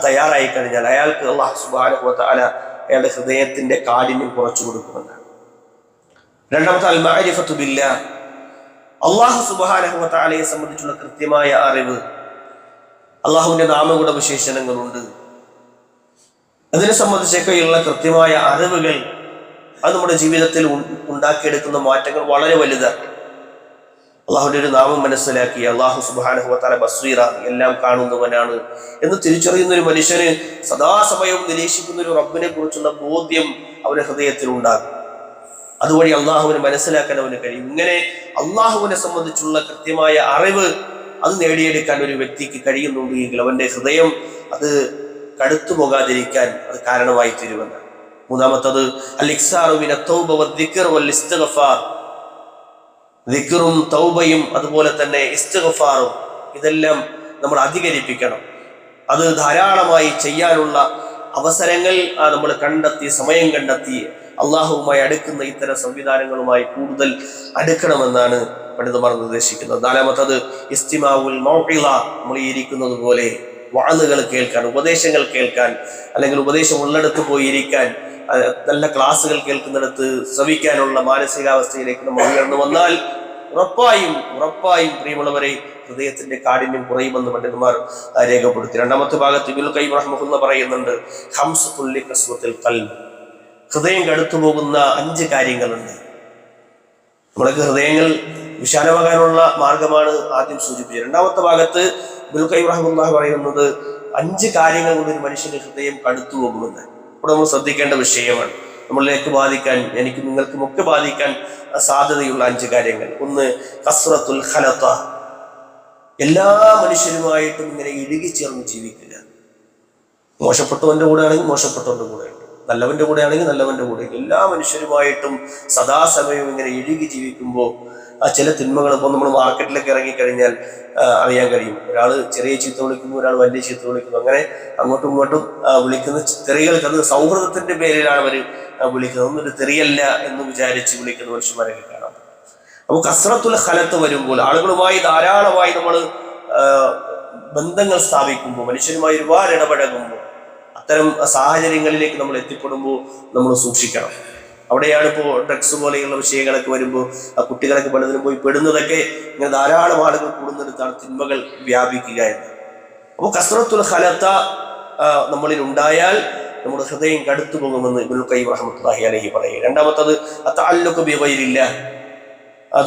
തയ്യാറായി കഴിഞ്ഞാൽ അയാൾക്ക് അല്ലാഹു സുബ്ഹാനഹു വ തആല അയാളുടെ ഹൃദയത്തിന്റെ കാഠിന്യം കുറച്ചു കൊടുക്കുമെന്നാണ്. രണ്ടാമത്തെ അൽ മഅരിഫത്തു ബില്ലാഹ്, അള്ളാഹു സുബ്ഹാനഹു വ തആലയെ സംബന്ധിച്ചുള്ള കൃത്യമായ അറിവ്, അള്ളാഹുവിന്റെ നാമഗുണ വിശേഷണങ്ങളുണ്ട്, അതിനെ സംബന്ധിച്ചൊക്കെയുള്ള കൃത്യമായ അറിവുകൾ അത് നമ്മുടെ ജീവിതത്തിൽ ഉണ്ടാക്കിയെടുക്കുന്ന മാറ്റങ്ങൾ വളരെ വലുതാണ്. അള്ളാഹുവിന്റെ ഒരു നാമം മനസ്സിലാക്കി അള്ളാഹു സുബ്ഹാനഹു വ തആല ബസ്വീറ, എല്ലാം കാണുന്നവനാണ് എന്ന് തിരിച്ചറിയുന്ന ഒരു മനുഷ്യന് സദാസമയവും നിരീക്ഷിക്കുന്ന ഒരു റബ്ബിനെ കുറിച്ചുള്ള ബോധ്യം അവന്റെ ഹൃദയത്തിൽ ഉണ്ടാകും. അതുവഴി അള്ളാഹുവിനെ മനസ്സിലാക്കാൻ അവന് കഴിയും. ഇങ്ങനെ അള്ളാഹുവിനെ സംബന്ധിച്ചുള്ള കൃത്യമായ അറിവ് അത് നേടിയെടുക്കാൻ ഒരു വ്യക്തിക്ക് കഴിയുന്നുണ്ട് എങ്കിൽ അവന്റെ ഹൃദയം അത് കടുത്തു പോകാതിരിക്കാൻ അത് കാരണമായി തീരുമെന്ന്. മൂന്നാമത്തത് അൽ-ഇക്സാറു മിന തൗബ വദ്ദിക്ർ വൽ ഇസ്തിഗ്ഫാർ. ദിക്റും തൗബയും അതുപോലെ തന്നെ ഇസ്തിഗ്ഫാറും ഇതെല്ലാം നമ്മൾ അധികരിപ്പിക്കണം. അത് ധാരാളമായി ചെയ്യാനുള്ള അവസരങ്ങൾ നമ്മൾ കണ്ടെത്തി, സമയം കണ്ടെത്തി അള്ളാഹുവുമായി അടുക്കുന്ന ഇത്തരം സംവിധാനങ്ങളുമായി കൂടുതൽ അടുക്കണമെന്നാണ് പണ്ഡിതന്മാർ നിർദ്ദേശിക്കുന്നത്. നാലാമത്തത് ഇസ്തിമാഉൽ മൗഇള, നമ്മൾ ഈ ഇരിക്കുന്നത് പോലെ വഅളുകൾ കേൾക്കാൻ, ഉപദേശങ്ങൾ കേൾക്കാൻ, അല്ലെങ്കിൽ ഉപദേശം ഉള്ളിടത്ത് പോയി ഇരിക്കാൻ, നല്ല ക്ലാസ്സുകൾ കേൾക്കുന്നിടത്ത് ശ്രവിക്കാനുള്ള മാനസികാവസ്ഥയിലേക്ക് നമ്മൾ ഉയർന്നു വന്നാൽ ഉറപ്പായും പ്രിയമുള്ളവരെ ഹൃദയത്തിന്റെ കാഠിന്യം കുറയുമെന്ന് പണ്ഡിതന്മാർ രേഖപ്പെടുത്തി. രണ്ടാമത്തെ ഭാഗത്ത് ഇബ്നുൽ ഖയ്യിം റഹിമഹുല്ലാഹ് പറയുന്നുണ്ട്, ഖംസുൽ ലിഖസ്വത്തുൽ ഖൽബ്, ഹൃദയം കടുത്തു പോകുന്ന 5 കാര്യങ്ങളുണ്ട്. നമ്മൾക്ക് ഹൃദയങ്ങൾ വിശാലമാകാനുള്ള മാർഗമാണ് ആദ്യം സൂചിപ്പിച്ചത്. രണ്ടാമത്തെ ഭാഗത്ത് ഇബ്നുൽ ഖയ്യിം റഹിമഹുല്ലാഹ് പറയുന്നത് 5 കാര്യങ്ങൾ കൊണ്ട് ഒരു മനുഷ്യന്റെ ഹൃദയം കടുത്തു പോകുമെന്ന്. ഇവിടെ നമ്മൾ ശ്രദ്ധിക്കേണ്ട വിഷയമാണ്. നമ്മളിലേക്ക് ബാധിക്കാൻ, എനിക്ക് നിങ്ങൾക്കും ഒക്കെ ബാധിക്കാൻ സാധ്യതയുള്ള 5 കാര്യങ്ങൾ. ഒന്ന്, കസ്റത്തുൽ ഖലത, എല്ലാ മനുഷ്യരുമായിട്ടും ഇങ്ങനെ ഇഴുകിച്ചേർന്ന് ജീവിക്കുക. മോശപ്പെട്ടവന്റെ കൂടെ ആണെങ്കിൽ മോശപ്പെട്ടവന്റെ കൂടെ, നല്ലവന്റെ കൂടെ ആണെങ്കിൽ നല്ലവന്റെ കൂടെ, എല്ലാ മനുഷ്യരുമായിട്ടും സദാസമയം ഇങ്ങനെ ഇഴുകി ജീവിക്കുമ്പോൾ ചില തിന്മകൾ, ഇപ്പോൾ നമ്മൾ മാർക്കറ്റിലൊക്കെ ഇറങ്ങിക്കഴിഞ്ഞാൽ അറിയാൻ കഴിയും. ഒരാൾ ചെറിയ ചീത്ത വിളിക്കുന്നു, ഒരാൾ വലിയ ചീത്ത വിളിക്കുന്നു, അങ്ങനെ അങ്ങോട്ടും ഇങ്ങോട്ടും വിളിക്കുന്ന തെറികൾക്ക് അത് സൗഹൃദത്തിന്റെ പേരിലാണ് അവർ വിളിക്കുന്നത്. ഒന്നൊരു തെറിയല്ല എന്ന് വിചാരിച്ച് വിളിക്കുന്ന മനുഷ്യന്മാരൊക്കെ കാണാം. അപ്പോൾ കസ്റത്തുൽ ഖലത്ത് വരുമ്പോൾ, ആളുകളുമായി ധാരാളമായി നമ്മൾ ബന്ധങ്ങൾ സ്ഥാപിക്കുമ്പോൾ, മനുഷ്യരുമായി ഒരുപാട് ഇടപഴകുമ്പോൾ, അത്തരം സാഹചര്യങ്ങളിലേക്ക് നമ്മൾ എത്തിപ്പെടുമ്പോൾ നമ്മൾ സൂക്ഷിക്കണം. അവിടെയാണ് ഇപ്പോൾ ഡ്രഗ്സ് പോലെയുള്ള വിഷയങ്ങളൊക്കെ വരുമ്പോൾ കുട്ടികളൊക്കെ പലതിനും പോയി പെടുന്നതൊക്കെ. ഇങ്ങനെ ധാരാളം ആളുകൾ കൂടുന്നിടത്താണ് തിന്മകൾ വ്യാപിക്കുക എന്ന്. അപ്പോൾ കസ്റത്തുൽ ഖലത നമ്മളിൽ ഉണ്ടായാൽ നമ്മുടെ ഹൃദയം കടുത്തു പോകുമെന്ന് ഇബ്നുൽ ഖയ്യിം റഹ്മത്തുള്ളാഹി അലൈഹി പറയുക. രണ്ടാമത്തത് അത്തഅല്ലുഖു ബിഗൈരില്ലാഹ്,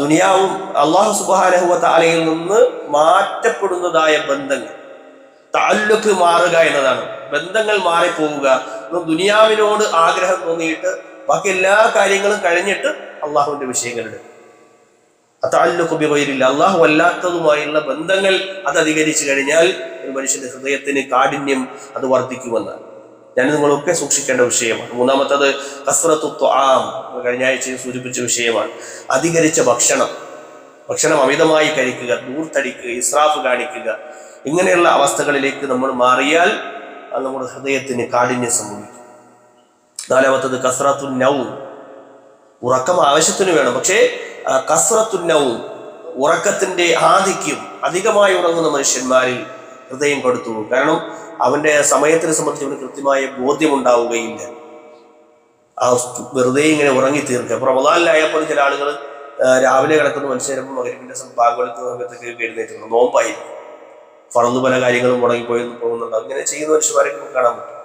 ദുനിയാവും അല്ലാഹു സുബ്ഹാനഹു വ തആലയിൽ നിന്ന് മാറ്റപ്പെടുന്നതായ ബന്ധങ്ങൾ. തഅല്ലുഖ് മാറുക എന്നതാണ്, ബന്ധങ്ങൾ മാറിപ്പോവുക. ദുനിയാവിനോട് ആഗ്രഹം തോന്നിയിട്ട് ബാക്കി എല്ലാ കാര്യങ്ങളും കഴിഞ്ഞിട്ട് അള്ളാഹുവിന്റെ വിഷയങ്ങളുടെ അത്തഅല്ലുഖു ബിഗൈരില്ലാഹ്, അള്ളാഹു അല്ലാത്തതുമായുള്ള ബന്ധങ്ങൾ അത് അധികരിച്ചു കഴിഞ്ഞാൽ ഒരു മനുഷ്യന്റെ ഹൃദയത്തിന് കാഠിന്യം അത് വർദ്ധിക്കുമെന്നാണ്. ഞാൻ നിങ്ങളൊക്കെ സൂക്ഷിക്കേണ്ട വിഷയമാണ്. മൂന്നാമത്തത് കസ്റത്തു ത്വആം, കഴിഞ്ഞ ആഴ്ചയിൽ സൂചിപ്പിച്ച വിഷയമാണ്. അധികരിച്ച ഭക്ഷണം അമിതമായി കഴിക്കുക, ദൂർത്തടിക്കുക, ഇസ്രാഫ് കാണിക്കുക, ഇങ്ങനെയുള്ള അവസ്ഥകളിലേക്ക് നമ്മൾ മാറിയാൽ നമ്മുടെ ഹൃദയത്തിന് കാഠിന്യം സംഭവിക്കും. നാലാമത്തത് കസ്റത്തുൻ നൗം, ഉറക്കം ആവശ്യത്തിന് വേണം, പക്ഷേ കസ്റത്തുൻ നൗം, ഉറക്കത്തിന്റെ ആധിക്യം, അധികമായി ഉറങ്ങുന്ന മനുഷ്യന്മാരിൽ ഹൃദയം കൊടുത്തു പോകും. കാരണം അവന്റെ സമയത്തിനെ സംബന്ധിച്ച് അവന് കൃത്യമായ ബോധ്യം ഉണ്ടാവുകയില്ല. വെറുതെ ഇങ്ങനെ ഉറങ്ങി തീർക്കുക. അപ്പൊ റമദാനിലായപ്പോൾ ചില ആളുകൾ രാവിലെ കിടക്കുന്ന മനുഷ്യരപ്പോൾ മഗ്‌രിബിന്റെ പാകുകൊടുക്കുന്ന സമയത്തൊക്കെ എഴുന്നേറ്റ് നോമ്പായിരുന്നു, ഫർദ് പല കാര്യങ്ങളും മുടങ്ങിപ്പോയി പോകുന്നുണ്ട്. അങ്ങനെ ചെയ്യുന്ന മനുഷ്യന്മാരെ കാണാൻ പറ്റും.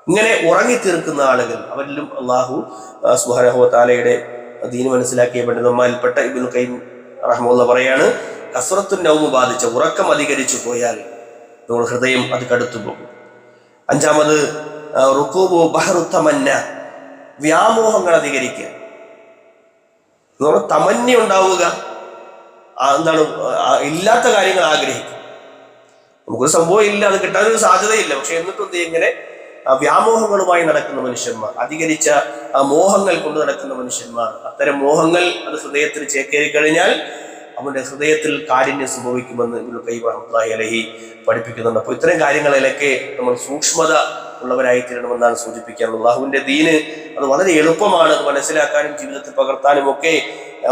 ഇങ്ങനെ ഉറങ്ങി തീർക്കുന്ന ആളുകൾ, അവരിലും അള്ളാഹു സുബ്ഹാനഹു വ തആലയുടെ ദീന് മനസ്സിലാക്കിയ പണ്ഡിതന്മാരിൽപ്പെട്ട ഇബ്നുൽ ഖയ്യിം റഹിമഹുല്ലാഹ് പറയാണ്, കസ്റത്തുൻ നൗം ബാധിച്ച ഉറക്കം അധികരിച്ചു പോയാൽ നമ്മുടെ ഹൃദയം അത് കടുത്തു പോകും. അഞ്ചാമത് റുകൂബു ബഹ്റു തമന്ന, വ്യാമോഹങ്ങൾ അധികരിക്കുക. തമന്നി ഉണ്ടാവുക, എന്താണ്, ഇല്ലാത്ത കാര്യങ്ങൾ ആഗ്രഹിക്കുക. നമുക്കൊരു സംഭവം ഇല്ല, അത് കിട്ടാനൊരു സാധ്യതയില്ല, പക്ഷെ എന്നിട്ടും ഇങ്ങനെ വ്യാമോഹങ്ങളുമായി നടക്കുന്ന മനുഷ്യന്മാർ, അധികരിച്ച മോഹങ്ങൾ കൊണ്ട് നടക്കുന്ന മനുഷ്യന്മാർ, അത്തരം മോഹങ്ങൾ അത് ഹൃദയത്തിൽ ചേക്കേറി കഴിഞ്ഞാൽ അവന്റെ ഹൃദയത്തിൽ കാഠിന്യം സംഭവിക്കുമെന്ന് ഇബ്നുൽ ഖയ്യിം റഹ്മത്തുള്ളാഹി അലൈഹി പഠിപ്പിക്കുന്നുണ്ട്. അപ്പോൾ ഇത്തരം കാര്യങ്ങളിലൊക്കെ നമ്മൾ സൂക്ഷ്മത ഉള്ളവരായി തീരണമെന്നാണ് സൂചിപ്പിക്കാറുള്ളത്. അല്ലാഹുവിന്റെ ദീന് അത് വളരെ എളുപ്പമാണ്, അത് മനസ്സിലാക്കാനും ജീവിതത്തിൽ പകർത്താനും ഒക്കെ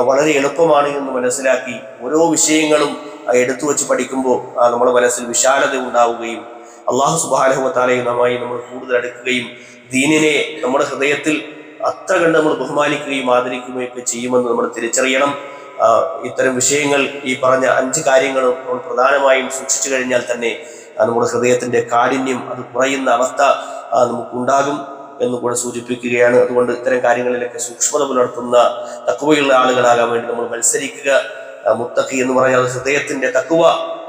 വളരെ എളുപ്പമാണ് എന്ന് മനസ്സിലാക്കി ഓരോ വിഷയങ്ങളും എടുത്തു വെച്ച് പഠിക്കുമ്പോൾ നമ്മുടെ മനസ്സിൽ വിശാലത ഉണ്ടാവുകയും അല്ലാഹു സുബ്ഹാനഹു വ തആലയുമായി നമ്മൾ കൂടുതൽ അടുക്കുകയും ദീനിനെ നമ്മുടെ ഹൃദയത്തിൽ അത്ര കണ്ട് നമ്മൾ ബഹുമാനിക്കുകയും ആദരിക്കുകയും ഒക്കെ ചെയ്യുമെന്ന് നമ്മൾ തിരിച്ചറിയണം. ഇത്തരം വിഷയങ്ങൾ, ഈ പറഞ്ഞ 5 കാര്യങ്ങളും നമ്മൾ പ്രധാനമായും സൂക്ഷിച്ചു കഴിഞ്ഞാൽ തന്നെ നമ്മുടെ ഹൃദയത്തിന്റെ കാഠിന്യം അത് കുറയുന്ന അവസ്ഥ നമുക്കുണ്ടാകും എന്ന് കൂടെ സൂചിപ്പിക്കുകയാണ്. അതുകൊണ്ട് ഇത്തരം കാര്യങ്ങളിലൊക്കെ സൂക്ഷ്മത പുലർത്തുന്ന തഖ്വയുള്ള ആളുകളാകാൻ വേണ്ടി നമ്മൾ മത്സരിക്കുക. മുത്തഖി എന്ന് പറഞ്ഞാൽ ഹൃദയത്തിന്റെ തഖ്വ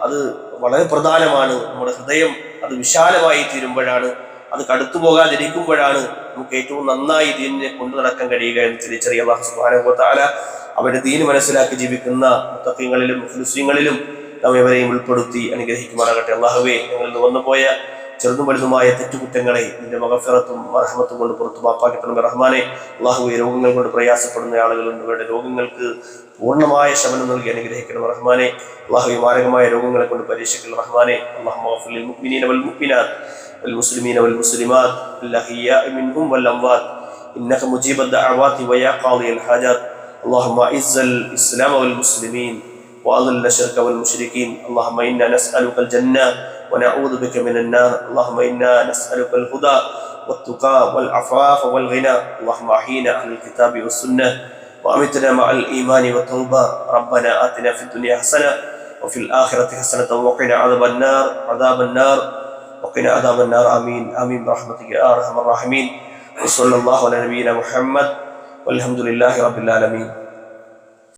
അത് വളരെ പ്രധാനമാണ്. നമ്മുടെ ഹൃദയം അത് വിശാലമായി തീരുമ്പോഴാണ്, അത് കടുത്തു പോകാതിരിക്കുമ്പോഴാണ് നമുക്ക് ഏറ്റവും നന്നായി ദീനിനെ കൊണ്ടു നടക്കാൻ കഴിയുക എന്ന് തിരിച്ചറിയ അല്ലാഹു സുബ്ഹാനഹു വ തആല അവരുടെ ദീന് മനസ്സിലാക്കി ജീവിക്കുന്ന മുത്തഖീങ്ങളിലും മുഖ്ലിസീങ്ങളിലും നമ്മെവരെയും ഉൾപ്പെടുത്തി അനുഗ്രഹിക്കുമാറാകട്ടെ. അല്ലാഹുവേ, ഞങ്ങളിൽ നിന്ന് വന്നുപോയ ചെറുതും വലുതുമായ തെറ്റുകുറ്റങ്ങളെ നിന്റെ മഗ്ഫിറത്തും റഹ്മത്തും കൊണ്ട് പുറത്തു മാപ്പാക്കി തരണമേ റഹ്മാനെ. അല്ലാഹുവേ, രോഗങ്ങൾ കൊണ്ട് പ്രയാസപ്പെടുന്ന ആളുകളുണ്ട്, അവരുടെ രോഗങ്ങൾക്ക് പൂർണ്ണമായ ശമനം നൽകി അനുഗ്രഹിക്കണം റഹ്മാനെ. അല്ലാഹുവേ, മാരകമായ രോഗങ്ങളെ കൊണ്ട് പരീക്ഷിക്കണം റഹ്മാനെ. അല്ലാഹുമ്മ ഗ്ഫിർ ലിൽ മുഅ്മിനീന വൽ മുഅ്മിനാത്ത് വൽ മുസ്ലിമീന വൽ മുസ്ലിമാത്ത് അൽ അഹ്യാഇ മിൻഹും വൽ അംവാത്ത് ഇന്നക മുജീബുദ് ദഅവാതി വയാ ഖാദിയൽ ഹാജാത്ത്. اللهم اعز الاسلام والمسلمين واذل الشرك والمشركين. اللهم انا نسالك الجنه ونعوذ بك من النار. اللهم انا نسالك الهدى والتقى والعفاف والغنى. اللهم احينا على الكتاب والسنه وامتنا مع الايمان والتوبه. ربنا آتنا في الدنيا حسنه وفي الاخره حسنه وقنا عذاب النار وقنا عذاب النار. امين امين برحمتك يا ارحم الراحمين. وصلى الله على نبينا محمد والحمد لله رب العالمين.